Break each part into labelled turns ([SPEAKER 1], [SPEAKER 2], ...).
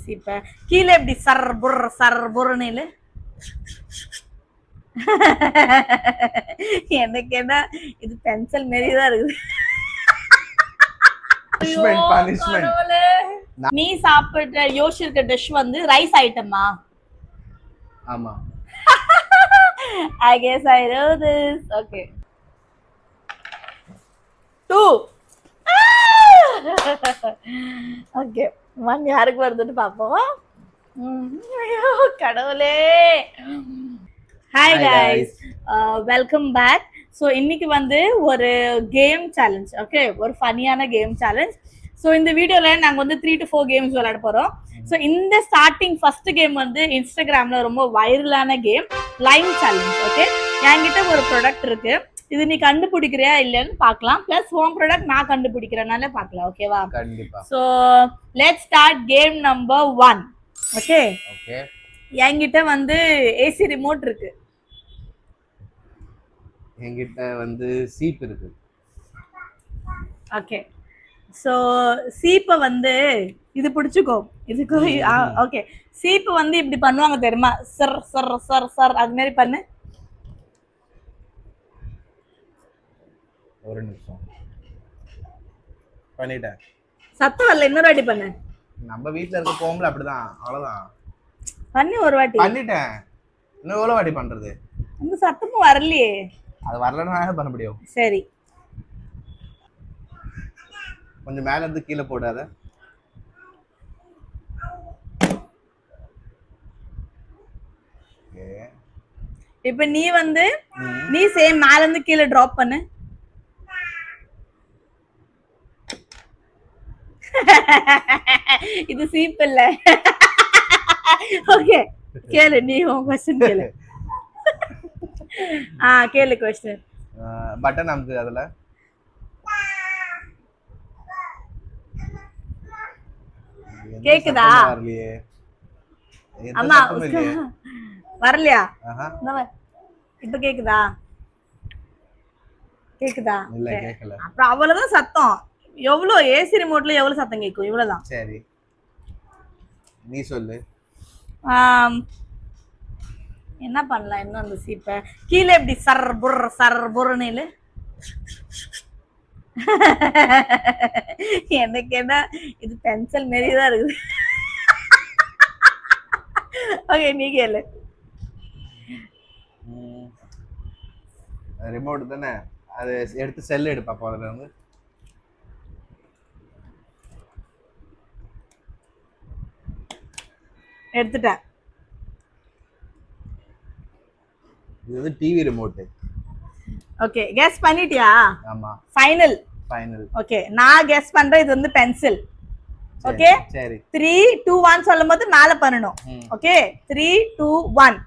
[SPEAKER 1] சீப்பை கீழே இப்படி சர் புர்னு எனக்கு என்ன இது பென்சில் மாரி தான் இருக்குது. நீ சாப்பிட்ட யோசிச்சிருக்க டிஷ் வந்து ரைஸ் ஐட்டமா?
[SPEAKER 2] ஆமா.
[SPEAKER 1] I guess I know this. Okay. 2. Okay. 1 யாருக்கு வருதுன்னு பாப்போம். கடவுளே. Hi guys. Welcome back. So இன்னைக்கு வந்து ஒரு கேம் சேலஞ்ச். ஓகே, ஒரு ஃபன்னியான கேம் சேலஞ்ச். ஸோ இந்த வீடியோல நாங்கள் வந்து 3 to 4 கேம்ஸ் விளையாட போறோம். ஸோ இந்த ஸ்டார்டிங் ஃபர்ஸ்ட் கேம் வந்து இன்ஸ்டாகிராம்ல ரொம்ப வைரலான கேம், லைன் சேலஞ்ச். ஓகே, என்கிட்ட ஒரு ப்ராடக்ட் இருக்கு, இது நீ கண்டுபிடிக்கிறியா இல்லைன்னு பார்க்கலாம். பிளஸ் ஹோம் ப்ராடக்ட் நான் கண்டுபிடிக்கிறனால பார்க்கலாம். ஓகேவா?
[SPEAKER 2] கண்டிப்பா.
[SPEAKER 1] So let's start game number 1. Okay, என்கிட்ட வந்து ஏசி ரிமோட் இருக்கு.
[SPEAKER 2] என்கிட்ட வந்து சீப் இருக்கு.
[SPEAKER 1] ஓகே, ஸோ சீப்பை வந்து இது பிடிச்சிக்கோ, இதுக்கு ஓகே. சீப்பு வந்து இப்படி பண்ணுவாங்க தெரியுமா? சர் சர் சர் சர் அது மாதிரி பண்ணு.
[SPEAKER 2] ஒரு நிமிஷம் பண்ணிட்டேன்.
[SPEAKER 1] சத்தம் வரல, இன்னொரு வாட்டி பண்ணு.
[SPEAKER 2] நம்ம வீட்ல இருக்க போம்ல அப்படிதான், அவ்வளவுதான்.
[SPEAKER 1] பண்ணி ஒரு வாட்டி.
[SPEAKER 2] பண்ணிட்டேன். இன்னும் எவ்வளவு வாட்டி பண்றது?
[SPEAKER 1] இந்த சத்தமும் வரலையே.
[SPEAKER 2] அது வரலன்னா பண்ண முடியும்.
[SPEAKER 1] சரி,
[SPEAKER 2] கொஞ்சம் மேல இருந்து கீழே போடாத.
[SPEAKER 1] இப்ப நீ வந்து நீ சேம் மேல இருந்து கீழே டிராப் பண்ணு. இது சீப் இல்ல. ஓகே, கேளு, நீ உன் क्वेश्चन கேளு. கேளு क्वेश्चन.
[SPEAKER 2] பட்டன் அமுக்கு அதுல.
[SPEAKER 1] கேக்குதா? அம்மா வரலையா? இப்ப கேக்குதா? கேக்குதா?
[SPEAKER 2] இல்ல, கேக்கல.
[SPEAKER 1] அப்புறம் அவ்வளவுதான் சத்தம். எவ்வளவு ஏசி ரிமோட்ல எவ்வளவு சத்தம் கேட்கும்? இவ்வளவுதான்.
[SPEAKER 2] சரி, நீ சொல்லு.
[SPEAKER 1] என்ன பண்ணலாம் இன்னும்? அந்த சீப்பை கீழே இப்படி சர் புர்னு எனக்கு என்ன இது பென்சில் மாரி தான் இருக்குது. ஓகே, நீ கேளு.
[SPEAKER 2] ரிமோட் தானே, அது எடுத்து செல் எடு பாப்போம். அதுல இருந்து
[SPEAKER 1] எடுத்துட்டேன்.
[SPEAKER 2] இது வந்து டிவி ரிமோட்.
[SPEAKER 1] ஓகே, கெஸ் பண்ணிட்டியா?
[SPEAKER 2] ஆமா,
[SPEAKER 1] ஃபைனல். ஓகே, நான் கெஸ் பண்றேன், இது வந்து பென்சில். ஓகே,
[SPEAKER 2] சரி.
[SPEAKER 1] 3 2 1 சொல்லும்போது மேல பண்ணனும். ஓகே, 3 2 1.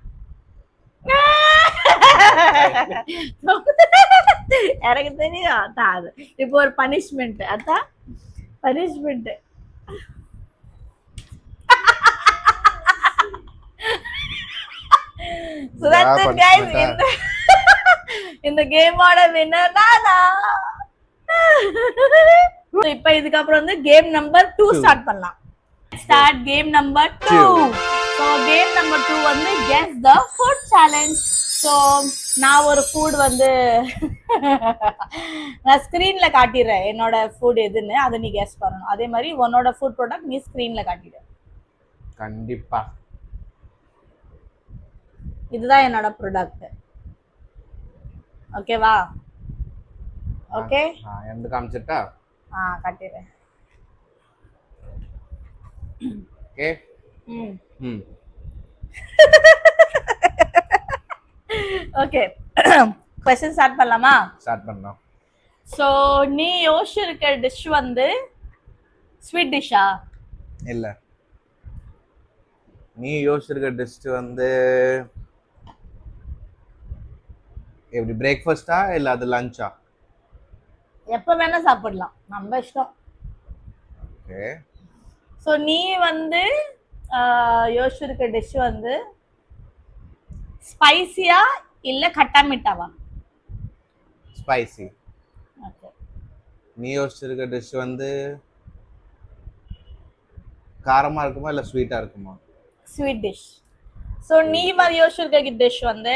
[SPEAKER 1] எனக்கு தெரியும். அதான் இப்போ ஒரு பனிஷ்மெண்ட். அதான் punishment. So that's it guys. இந்த கேமோட வின்னர் நானா. இப்போ இதுக்கு அப்புறம் வந்து கேம் நம்பர் 2 ஸ்டார்ட் பண்ணலாம். Start game number 2. So game number 2 வந்து guess the food challenge. So நான் ஒரு ஃபுட் வந்து நான் ஸ்கிரீன்ல காட்டிடுறேன் என்னோட ஃபுட் எதுன்னு, அதை நீ கெஸ் பண்ணணும். அதே மாதிரி உன்னோட ஃபுட் ப்ராடக்ட் நீ ஸ்கிரீன்ல காட்டிடு.
[SPEAKER 2] கண்டிப்பா.
[SPEAKER 1] இதுதான் என்னோட ப்ராடக்ட். ஓகேவா? ஓகே,
[SPEAKER 2] எந்த காமிச்சிட்டா?
[SPEAKER 1] காட்டிடுறேன்.
[SPEAKER 2] ஓகே.
[SPEAKER 1] ஓகே, क्वेश्चन ஸ்டார்ட் பண்ணலாமா?
[SPEAKER 2] ஸ்டார்ட் பண்ணலாம்.
[SPEAKER 1] சோ நீ யோசிச்சிருக்க டிஷ் வந்து ஸ்வீட் டிஷ்ஷா?
[SPEAKER 2] இல்ல, நீ யோசிச்சிருக்க டிஷ் வந்து எப்படி பிரேக்ஃபாஸ்டா இல்ல அது லஞ்சா?
[SPEAKER 1] எப்ப வேணா சாப்பிடலாம், நம்ம இஷ்டம்.
[SPEAKER 2] ஓகே.
[SPEAKER 1] சோ நீ வந்து யோசிச்சிருக்க டிஷ் வந்து ஸ்பைசியா இல்ல கட்டா மிட்டாவா?
[SPEAKER 2] ஸ்பைசி.
[SPEAKER 1] ஓகே.
[SPEAKER 2] நீ யோசிச்சிருக்க டிஷ் வந்து காரமா இருக்குமா இல்ல ஸ்வீட்டா இருக்குமா?
[SPEAKER 1] Sweet dish. ஸோ நீ மாதிரி யோசிச்சிருக்க டிஷ் வந்து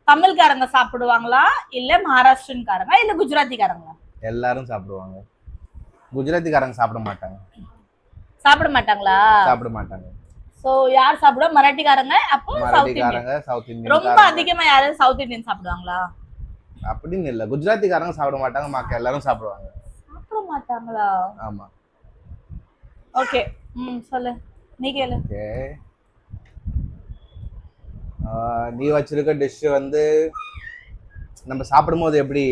[SPEAKER 1] தமிழ்காரங்க சாப்பிடுவாங்களா இல்ல மகாராஷ்டிரன்காரங்க இல்ல குஜராத்திக்காரங்களா?
[SPEAKER 2] எல்லாரும் சாப்பிடுவாங்க. குஜராத்திக்காரங்க சாப்பிட மாட்டாங்க.
[SPEAKER 1] சாப்பிட மாட்டாங்களா?
[SPEAKER 2] சாப்பிட மாட்டாங்க.
[SPEAKER 1] சோ யார் சாப்பிடுவா? மராட்டிக்காரங்க. அப்போ சவுத் இந்தியன்.
[SPEAKER 2] மராட்டிக்காரங்க, சவுத் இந்தியன்.
[SPEAKER 1] ரொம்ப அதிகமா யாரு சவுத் இந்தியன் சாப்பிடுவாங்களா?
[SPEAKER 2] அப்படின்னு இல்ல. குஜராத்திக்காரங்க சாப்பிட மாட்டாங்க, மத்த எல்லாரும் சாப்பிடுவாங்க.
[SPEAKER 1] சாப்பிட மாட்டாங்களா?
[SPEAKER 2] ஆமா.
[SPEAKER 1] ஓகே. சொல்லு. நீ கேளு.
[SPEAKER 2] ஓகே. நீ வச்சிருக்க டிஷ் வந்து நம்ம சாப்பிடும்போது எப்படி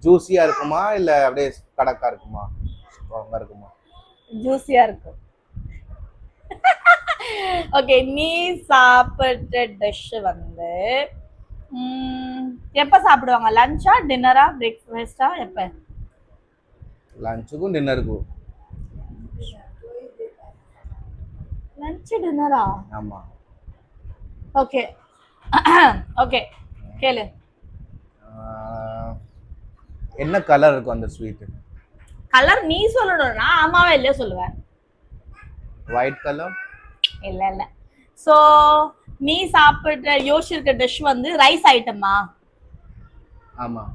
[SPEAKER 2] ஜூஸியா இருக்குமா இல்ல அப்படியே கடக்கா இருக்குமா? ஸ்ட்ராங்கா இருக்குமா?
[SPEAKER 1] ஜூஸியா இருக்கும். ஓகே, நீ சாப்பிட்ட டிஷ் வந்து எப்ப சாப்பிடுவாங்க? லஞ்சா, டின்னரா, பிரேக்ஃபாஸ்டா? எப்ப?
[SPEAKER 2] லஞ்சுக்கும் டின்னருக்கும்.
[SPEAKER 1] லஞ்ச் டின்னரா?
[SPEAKER 2] ஆமா.
[SPEAKER 1] ஓகே. ஓகே, கேளு.
[SPEAKER 2] என்ன கலர் இருக்கும் அந்த ஸ்வீட்?
[SPEAKER 1] கலர் நீ சொல்லணும், நான் ஆமாவா இல்லையா சொல்லுவேன்.
[SPEAKER 2] White colour?
[SPEAKER 1] இல்ல இல்ல. சோ நீ சாப்பிட்ட யோசிச்சிருக்க டிஷ் வந்து ரைஸ் ஐட்டமா?
[SPEAKER 2] ஆமா.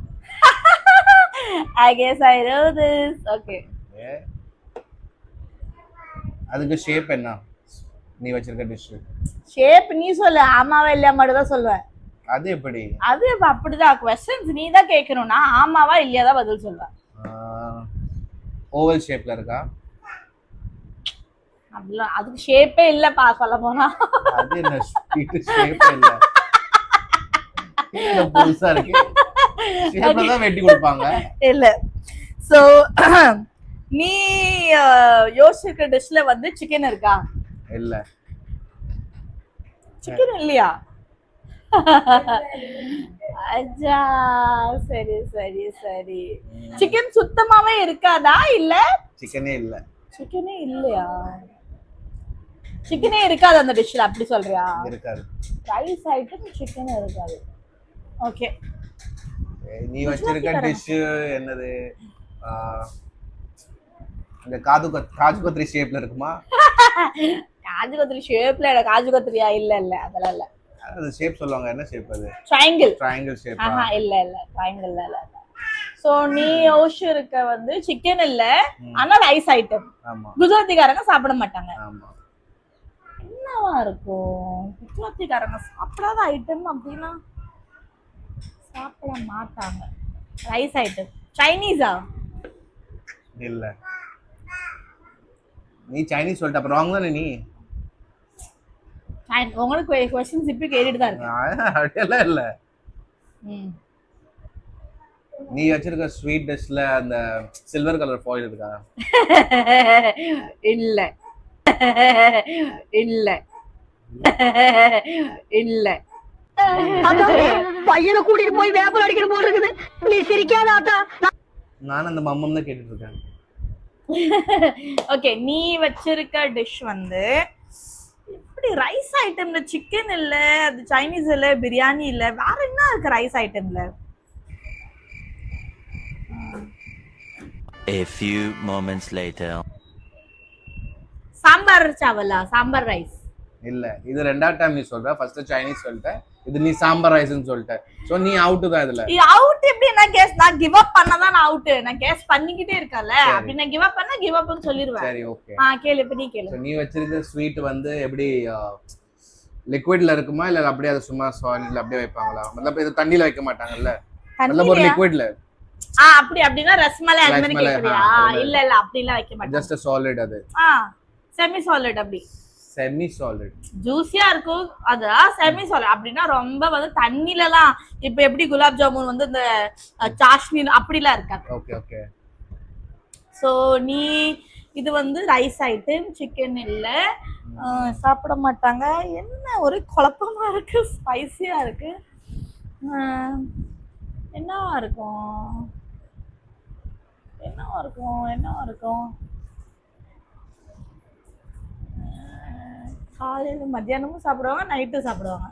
[SPEAKER 1] I guess I know this. Okay.
[SPEAKER 2] அதுக்கு ஷேப் என்ன? நீ வச்சிருக்க டிஷ்
[SPEAKER 1] ஷேப் நீ சொல்லு, ஆமாவா இல்லையா மட்டும் தான் சொல்லுவேன்.
[SPEAKER 2] அது எப்படி?
[SPEAKER 1] அது அப்படிதான். क्वेश्चंस நீ தான் கேட்கணும், நான் ஆமாவா இல்லையா தான் பதில் சொல்லுவேன்.
[SPEAKER 2] ஓவல் ஷேப்ல இருக்கா?
[SPEAKER 1] அப்படில அதுக்கு ஷேப்பே இல்லப்பா சொல்ல போனா.
[SPEAKER 2] அது என்ன ஸ்வீட் ஷேப் இல்ல. இது புதுசா இருக்கு. ஷேப்ல தான் வெட்டி கொடுப்பாங்க. இல்ல.
[SPEAKER 1] சோ நீ யோசிக்கிற டிஷ்ல வந்து சிக்கன் இருக்கா?
[SPEAKER 2] இல்ல.
[SPEAKER 1] சிக்கன் இல்லையா? அஜா, சரி சரி சரி. சிக்கன் சுத்தமாவே இருக்காதா இல்ல?
[SPEAKER 2] சிக்கனே இல்ல.
[SPEAKER 1] சிக்கனே இல்லையா? சிக்கனே இருக்காது அந்த டிஷ்ல, அப்படி சொல்றியா?
[SPEAKER 2] இருக்காது.
[SPEAKER 1] ரைஸ் ஐட்டம் சிக்கன் இருக்காது. ஓகே.
[SPEAKER 2] நீ வச்சிருக்க டிஷ் என்னது? இந்த காஜு கத்ரி ஷேப்ல இருக்குமா?
[SPEAKER 1] காஜு கத்ரி ஷேப்ல இல்ல. காஜு கத்ரியா? இல்ல இல்ல, அதெல்லாம் இல்ல.
[SPEAKER 2] அது ஷேப் சொல்லுவாங்க, என்ன ஷேப் அது?
[SPEAKER 1] ட்ரையாங்கிள்.
[SPEAKER 2] Triangle shape.
[SPEAKER 1] இல்ல இல்ல, ட்ரையாங்கிள் இல்ல. சோ நீ யோசிச்சிருக்க வந்து சிக்கன் இல்ல, ஆனா ரைஸ் ஐட்டம்.
[SPEAKER 2] ஆமா.
[SPEAKER 1] குஜராத்திக்காரங்க சாப்பிட மாட்டாங்க.
[SPEAKER 2] ஆமா.
[SPEAKER 1] என்னவா இருக்கும்? குஜராத்திக்காரங்க சாப்பிடாத ஐட்டம் அப்படின்னா சாப்பிட மாட்டாங்க. Rice item. சைனீஸா?
[SPEAKER 2] இல்ல. நீ சைனீஸ் சொல்லிட்ட, அப்ப ராங் தானே நீ?
[SPEAKER 1] உங்களுக்கு क्वेश्चंस இப்ப கேட்டிட்டு தான் இருக்கு.
[SPEAKER 2] அதெல்லாம் இல்ல. நீ வச்சிருக்க ஸ்வீட் டிஷ்ல அந்த சில்வர் கலர் ஃபாயில் இருக்கா?
[SPEAKER 1] இல்ல இல்ல இல்ல.
[SPEAKER 3] பையனை கூட்டிட்டு போய் வேப்பல் அடிக்கிற போல இருக்குது. நீ சிரிக்காதாத்தா?
[SPEAKER 2] நான் அந்த மம்மம் தான் கேட்டுட்டு இருக்கேன்.
[SPEAKER 1] ஓகே, நீ வச்சிருக்க டிஷ் வந்து இப்படி ரைஸ் ஐட்டம்ல சிக்கன் இல்ல, அது சைனீஸ் இல்ல, பிரியாணி இல்ல, வேற என்ன இருக்கு ரைஸ் ஐட்டம்ல?
[SPEAKER 4] A few moments later.
[SPEAKER 1] Sambar சாவலா? சாம்பார் ரைஸ்?
[SPEAKER 2] இல்ல. இது ரெண்டாவது டைம் நீ சொல்ற. ஃபர்ஸ்ட் சைனீஸ் சொல்லிட்ட, இது நீ சாம்பார் ரைஸ்னு சொல்லிட்ட. சோ நீ அவுட் தான் இதுல.
[SPEAKER 1] அவுட் எப்படி? நான் கிவ் அப் பண்ணதான் நான் அவுட். நான் கேஸ் பண்ணிக்கிட்டே இருக்கல. அப்படி நான் கிவ் அப் பண்ணா கிவ் அப்னு சொல்லிடுவேன்.
[SPEAKER 2] சரி, ஓகே.
[SPEAKER 1] கேளு, இப்ப நீ கேளு.
[SPEAKER 2] சோ நீ வச்சிருக்க ஸ்வீட் வந்து எப்படி லிக்விட்ல இருக்குமா இல்ல அப்படியே அது சும்மா சாலிட்ல அப்படியே வைப்பாங்களா? मतलब இது தண்ணில வைக்க மாட்டாங்கல்ல. मतलब ஒரு லிக்விட்ல.
[SPEAKER 1] அப்படினா ரஸ்மலை அந்த மாதிரி கேக்குறியா? இல்ல இல்ல, அப்படி எல்லாம் வைக்க மாட்டாங்க.
[SPEAKER 2] ஜஸ்ட் சாலிட் அது.
[SPEAKER 1] Semi solid. அப்படி
[SPEAKER 2] செமி சாலிட்.
[SPEAKER 1] ஜூஸியா இருக்கும் அது. செமி சாலிட் அப்படினா ரொம்ப வந்து தண்ணிலலாம் இப்ப எப்படி குலாப் ஜாமுன் வந்து இந்த சாஷ்னி அப்படிலாம் இருக்காது.
[SPEAKER 2] Okay okay.
[SPEAKER 1] சோ நீ இது வந்து ரைஸ் ஐட்டம், சிக்கன் இல்ல, சாப்பிட மாட்டாங்க. என்ன ஒரு குழப்பமா இருக்கு, ஸ்பைசியா இருக்கு. என்னவா இருக்கும்? என்னவா இருக்கும்? என்னவா இருக்கும்? காலையில மத்தியானமும் சாப்பிடுவாங்க, நைட்டும் சாப்பிடுவாங்க.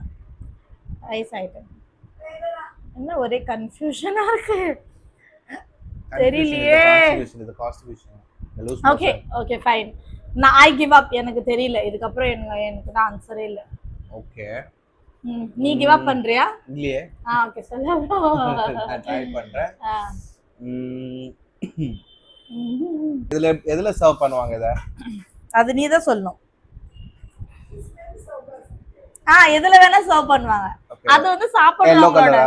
[SPEAKER 1] Rice item. என்ன ஒரே கன்ஃபியூஷனா இருக்கு, தெரியலையே.
[SPEAKER 2] Okay okay fine.
[SPEAKER 1] நான் ஐ கிவ் அப். எனக்கு தெரியல, இதுக்கப்புறம் எனக்கு தான் ஆன்சரே இல்ல.
[SPEAKER 2] ஓகே.
[SPEAKER 1] நீ கிவ் அப் பண்றியா?
[SPEAKER 2] இல்லையே.
[SPEAKER 1] ஓகே சொல்லு.
[SPEAKER 2] நான் ட்ரை பண்றேன். எதுல சர்வ் பண்ணுவாங்க இத?
[SPEAKER 1] அது நீ தான் சொல்லணும். எதுல வேணா சர்வ் பண்ணுவாங்க. அது வந்து சாப்பிடுறவங்களோட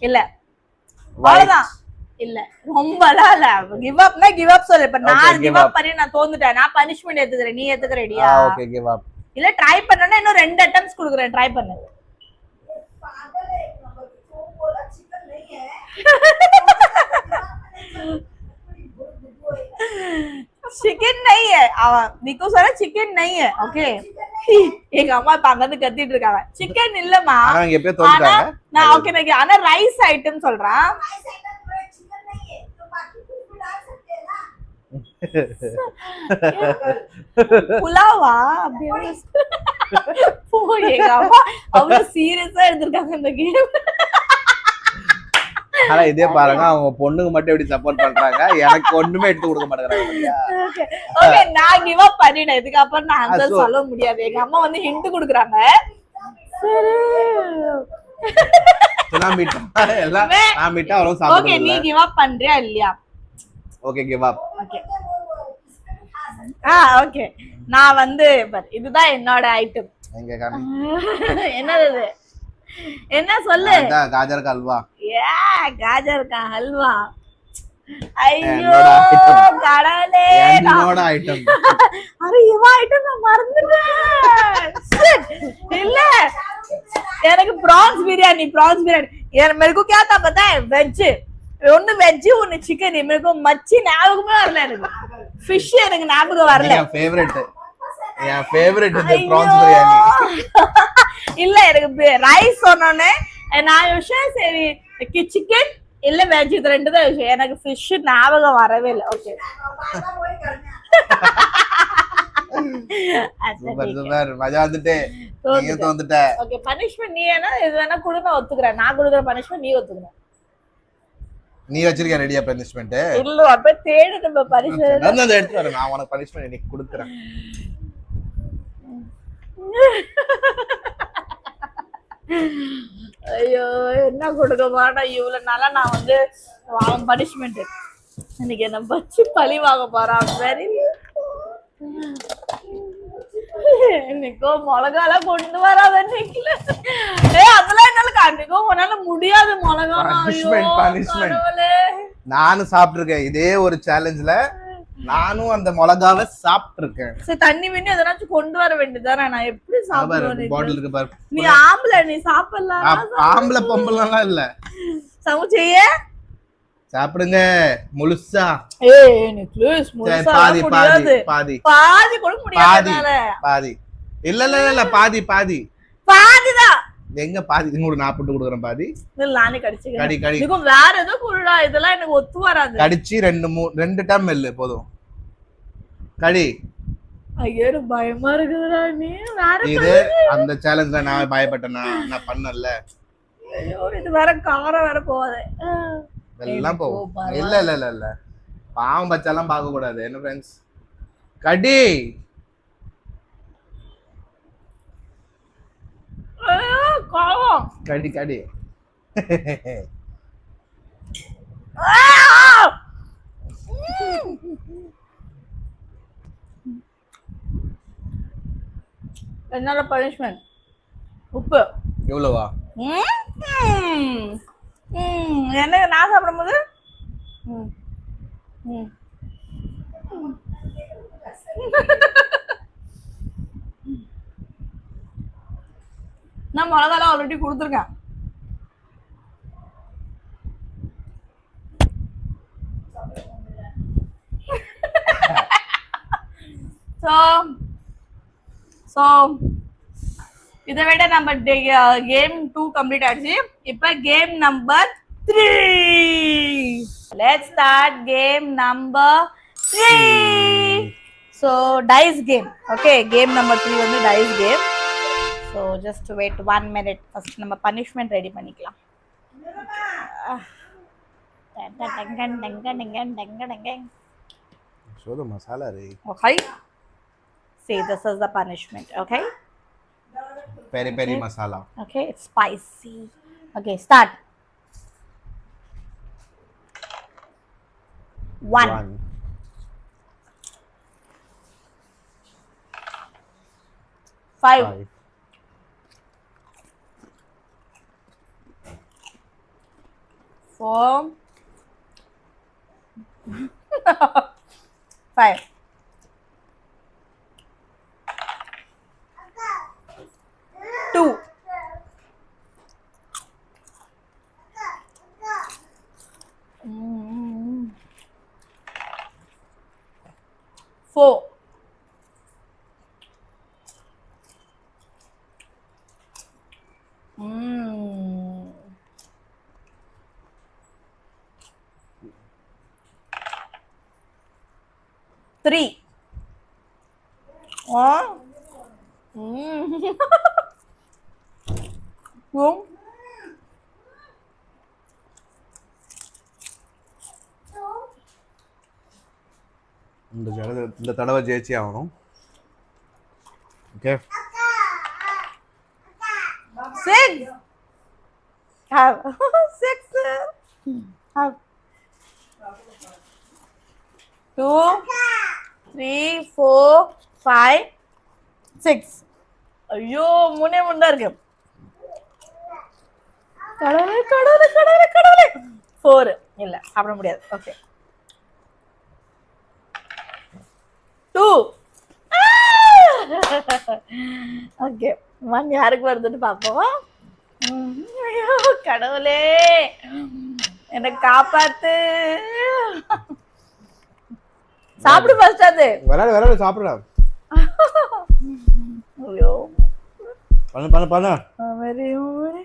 [SPEAKER 1] இல்ல, அவ்வளவுதான். இல்ல ரொம்பலாம் இல்ல. கிவ் அப்னா கிவ் அப் சொல்லு. இப்ப நான் கிவ் அப் பண்ணி நான் தோந்துட்டேன், நான் பனிஷ்மென்ட் எடுத்துக்கிறேன், நீ எடுத்துக்கறடியா?
[SPEAKER 2] Okay give up.
[SPEAKER 1] இல்ல ட்ரை பண்ணனும், இன்னும் 2 அட்டெம்ப்ட்ஸ் கொடுக்குறேன், ட்ரை பண்ணு. चिकन नहीं है, निको सारा चिकन नहीं है. ओके, எங்க அம்மா இப்ப அங்க இருந்து கத்திட்டு இருக்காங்க. சிக்கன் இல்லமா,
[SPEAKER 2] அவங்க எப்பவே தோத்துட்டாங்க.
[SPEAKER 1] நான் ஓகே நான் ஆனா ரைஸ் ஐட்டம் சொல்றேன். புலாவா அப்படியே எங்க அம்மா அவ்வளவு சீரியஸா எடுத்திருக்காங்க இந்த கேம்.
[SPEAKER 2] ஆனா இதே பாருங்க, அவங்க பொண்ணுக்கு மட்டும் எப்படி சப்போர்ட் பண்றாங்க, எனக்கு ஒண்ணுமே எடுத்து கொடுக்க மாட்டேங்கிறாங்க.
[SPEAKER 1] ஓகே நான் கிவ் அப் பண்ணிட்டேன், இதுக்கு அப்புறம் நான் ஆன்சர் சொல்ல முடியாது. எங்க அம்மா வந்து ஹிண்ட் கொடுக்குறாங்க.
[SPEAKER 2] நான் மீட்டா அவ்வளவு சாப்பிடுறது.
[SPEAKER 1] ஓகே நீ கிவ் அப் பண்றியா இல்லையா?
[SPEAKER 2] Okay give up.
[SPEAKER 1] Okay okay நான் வந்து இதுதான் என்னோட ஐட்டம்.
[SPEAKER 2] எங்க காமி.
[SPEAKER 1] என்னது இது? என்ன சொல்லு?
[SPEAKER 2] गाजर का हलवा.
[SPEAKER 1] गाजर का हलवा. ஐயோ கடவுளே,
[SPEAKER 2] என்னோட ஐட்டம்.
[SPEAKER 1] அரே இவ ஐட்டம் நான் மறந்துட்டேன். இல்ல எனக்கு prawns biryani. यार मेरे को क्या था पता है, वेज ஒன்னு வெஜ் ஒன்னு சிக்கன். எனக்கு மச்சி ஞாபகமே வரல, எனக்கு ஃபிஷ் எனக்கு ஞாபகம் வரல.
[SPEAKER 2] என் ஃபேவரட் இது prawns biryani.
[SPEAKER 1] இல்ல எனக்கு ரைஸ் சொன்னோனே நான் யோசிச்சேன் சரி சிக்கன் இல்ல வெஜ், இது ரெண்டு தான் யோசிச்சேன். எனக்கு ஃபிஷ் ஞாபகம் வரவே இல்லை. ஓகே
[SPEAKER 2] சூப்பர் மஜா வந்துட்டே. நீங்க தோந்துட்ட.
[SPEAKER 1] ஓகே பனிஷ்மென்ட் நீ வேணா இது வேணா குடு, நான் ஒத்துக்கறேன். நான் குடுக்குற பனிஷ்மென்ட் நீ ஒத்துக்கற.
[SPEAKER 2] நீ வச்சிருக்க ரெடியா பனிஷ்மென்ட்?
[SPEAKER 1] இல்ல அப்ப தேடு நம்ம பனிஷ்மென்ட்.
[SPEAKER 2] நான் அதை எடுத்து வரேன், நான் உனக்கு பனிஷ்மென்ட் இன்னைக்கு கொடுக்குறேன்.
[SPEAKER 1] ஐயோ என்ன கொடுக்க மாட்டா, இவ்வளவு நாளா நான் வந்து அவன் பனிஷ்மெண்ட் இன்னைக்கு என்ன பச்சி பழி வாங்க போறான். வெரி இன்னைக்கோ மிளகாலாம் கொண்டு வராத நிக்கல. அதெல்லாம் என்னால கண்டிப்பா உன்னால முடியாது. மிளகா
[SPEAKER 2] நானும் சாப்பிட்டுருக்கேன் இதே ஒரு சேலஞ்ச்ல. நானும் அந்த மிளகாவை சாப்பிட்டுருக்கேன்.
[SPEAKER 1] சரி தண்ணி விண்ணி எதனாச்சும் கொண்டு வர வேண்டியதானே, நான் எப்படி சாப்பிடுவேன்?
[SPEAKER 2] பாட்டில் இருக்கு பாரு.
[SPEAKER 1] நீ ஆம்பளை, நீ சாப்பிடலாம்.
[SPEAKER 2] ஆம்பளை பொம்பளைலாம் இல்ல,
[SPEAKER 1] சமைச்சையே
[SPEAKER 2] சாப்பிடுங்க முழுசா.
[SPEAKER 1] ப்ளீஸ் முழுசா
[SPEAKER 2] பாதி பாதி பாதி
[SPEAKER 1] பாதி கூட முடியாது.
[SPEAKER 2] பாதி இல்ல இல்ல இல்ல பாதி பாதி
[SPEAKER 1] பாதிதான்.
[SPEAKER 2] எங்க பாதி? இன்னொரு நான் போட்டு கொடுக்குறேன் பாதி.
[SPEAKER 1] நானே கடிச்சுக்கிறேன்.
[SPEAKER 2] கடி கடி.
[SPEAKER 1] இதுக்கும் வேற ஏதோ குருடா, இதெல்லாம் எனக்கு ஒத்து வராது.
[SPEAKER 2] கடிச்சு 2 டைம் மெல்லு போதும். கடி.
[SPEAKER 1] ஐயோ பயமா இருக்குதுடா. நீ வேற
[SPEAKER 2] இது அந்த சேலஞ்ச்ல நான் பயப்பட்டேனா? நான் பண்ணல.
[SPEAKER 1] ஐயோ இது வேற காரம் வேற போவாதே.
[SPEAKER 2] எல்லாம் போகும். இல்ல இல்ல இல்ல இல்ல பாவம் பச்சாலாம் பார்க்க கூடாது என்ன ஃப்ரெண்ட்ஸ். கடி. கடி கடி. என்னோட பனிஷ்மெண்ட் உப்பு. எவ்வளவா?
[SPEAKER 1] என்ன நான் சாப்பிடும்போது நான் மிளகாலாம் ஆல்ரெடி கொடுத்துருக்கேன். இதை விட நம்ம கேம் 2 கம்ப்ளீட் ஆயிடுச்சு. இப்ப game number 3. Let's start game number 3. So dice game. Okay, game number 3 வந்து dice game. So just wait 1 minute. First நம்ம punishment ready பண்ணிக்கலாம்.
[SPEAKER 2] சோத மசாலா ரே.
[SPEAKER 1] Okay. See, this is the punishment. Okay.
[SPEAKER 2] Peri peri masala.
[SPEAKER 1] Okay, it's spicy. Okay, start. 1. 5. 4. 5. 2. 4. 3.
[SPEAKER 2] இந்த தடவை ஜெயிச்சே ஆகணும். Okay.
[SPEAKER 1] 6. Have 6. Have 2, 3, 4, 5, 6. ஐயோ முன்னே முண்டா இருக்கு. கடவுளே கடவுளே கடவுளே கடவுளே. 4 இல்ல சாப்பிட முடியாது. ஓகே. 2. ஓகே 1 யாருக்கு வருதுன்னு பாப்போம். ஐயோ கடவுளே என்ன காப்பாத்து. சாப்பிடு ஃபர்ஸ்ட் அது.
[SPEAKER 2] விளையாடு சாப்பிடுடா.
[SPEAKER 1] ஐயோ
[SPEAKER 2] பண்ணு.
[SPEAKER 1] Very very.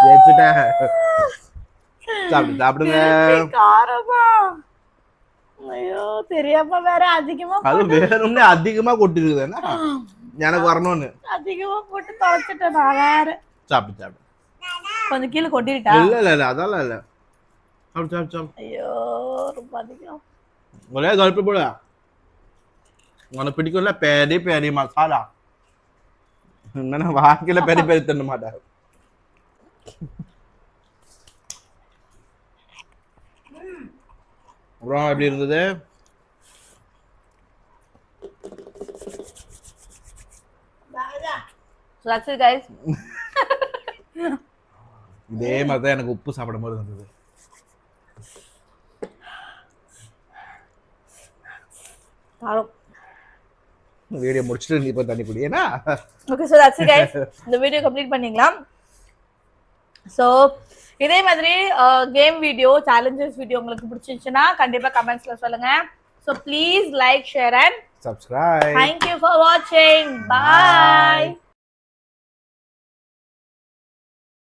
[SPEAKER 2] ஜெயிச்சிட்டேன். சாப்பிடுங்க.
[SPEAKER 1] காரமா. ஐயோ தெரியாம வேற அதிகமா
[SPEAKER 2] அது வேணும்னே அதிகமா கொட்டிருக்குதுன்னா எனக்கு வரணும்னு
[SPEAKER 1] அதிகமா போட்டு தொலைச்சிட்டேன் நான் வேற.
[SPEAKER 2] சாப்பிடு.
[SPEAKER 1] கொஞ்சம் கீழே கொட்டிட்டா.
[SPEAKER 2] இல்ல அதெல்லாம் இல்ல. சாப்பிடு.
[SPEAKER 1] ஐயோ ரொம்ப அதிகம்.
[SPEAKER 2] ஒரே கல்பி போட. உனக்கு பிடிக்கும்ல பெரி பெரி மசாலா. என்ன வாக்கில பெரி பெரி தின்ன மாட்டாரு. அப்புறம் எப்படி இருந்தது?
[SPEAKER 1] So that's it guys.
[SPEAKER 2] இதே மாதிரி தான் எனக்கு உப்பு சாப்பிடும் போது இருந்தது. வீடியோ முடிச்சிட்டு நீ போய் தண்ணி குடி. ஏன்னா
[SPEAKER 1] okay so that's it guys. இந்த வீடியோ கம்ப்ளீட் பண்ணிக்கலாம். ஸோ இதே மாதிரி கேம் வீடியோ சேலஞ்சஸ் வீடியோ உங்களுக்கு பிடிச்சிருந்துச்சுன்னா கண்டிப்பா கமெண்ட்ஸ்ல சொல்லுங்க. So please like share and
[SPEAKER 2] subscribe.
[SPEAKER 1] thank you for watching. Bye.